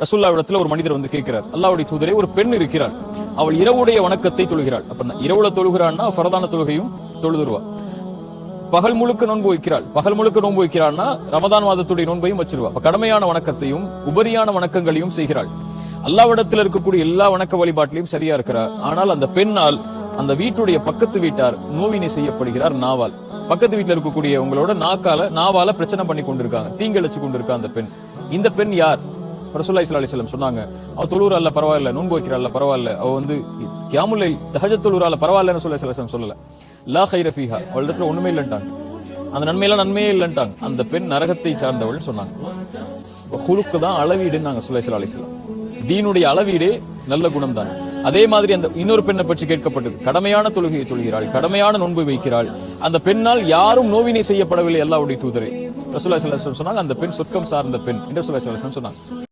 ரசூலுல்லாஹ்விடத்துல ஒரு மனிதர் வந்து கேட்கிறார், அல்லாஹ்வுடைய தூதரே, ஒரு பெண் இருக்கிறாள், அவள் இரவுடைய வணக்கத்தை தொழுகிறாள். அப்ப இரவுல தொழுகிறான்னா ஃபரதான தொழுகையும் தொழுதுருவா. பகல் முழுக்க நோன்பு வைக்கிறாள். பகல் முழுக்க நோன்பு வைக்கிறாள்னா ரமதான் மாதத்துடைய நோன்பையும் வச்சிருவா. அப்ப கடமையான வணக்கத்தையும் உபரியான வணக்கங்களையும் செய்கிறாள். அல்லாஹ்விடத்தில் இருக்கக்கூடிய எல்லா வணக்க வழிபாட்டிலையும் சரியா இருக்கிறார். ஆனால் அந்த பெண்ணால் அந்த வீட்டுடைய பக்கத்து வீட்டார் நோவினை செய்யப்படுகிறார் நாவால். பக்கத்து வீட்டுல இருக்கக்கூடிய உங்களோட நாவால பிரச்சனை பண்ணி கொண்டிருக்காங்க, தீங்கிழைச்சு கொண்டிருக்கா அந்த பெண். இந்த பெண் யார்? ரசூலுல்லாஹி ஸல்லல்லாஹு அலைஹி வஸல்லம் சொன்னாங்க, அவ தொழுறால பரவாயில்ல, நோன்பு வைக்கிறாள் பரவாயில்ல, அவ வந்து கியாமுல் லைல் தஹஜ்ஜத் தொழுறால பரவாயில்ல. ரசூலுல்லாஹி ஸல்லல்லாஹு அலைஹி வஸல்லம் சொல்லல, லா கைர ஃபீஹா, அவளிடத்துல ஒண்ணுமே இல்லன்ட்டாங்க, அந்த நன்மையெல்லாம் நன்மையே இல்லன்ட்டாங்க. அந்த பெண் நரகத்தை சார்ந்தவள் சொன்னாங்க. ஹுலுக்கு தான் அளவீடுன்னு நாங்க ரசூலுல்லாஹி ஸல்லல்லாஹு அலைஹி வஸல்லம், தீனுடைய அளவீடே நல்ல குணம் தான். அதே மாதிரி அந்த இன்னொரு பெண்ணை பற்றி கேட்கப்பட்டது, கடமையான தொழுகையை தொழுகிறாள், கடமையான நோன்பு வைக்கிறாள், அந்த பெண்ணால் யாரும் நோவினை செய்யப்படவில்லை அல்லாஹ்வுடைய தூதரே. ரசூலுல்லாஹி ஸல்லல்லாஹு அலைஹி வஸல்லம் சொன்னாங்க, அந்த பெண் சொர்க்கம் சார்ந்த பெண் என்று ரசூலுல்லாஹி ஸல்லல்லாஹு அலைஹி வஸல்லம் சொன்னாங்க.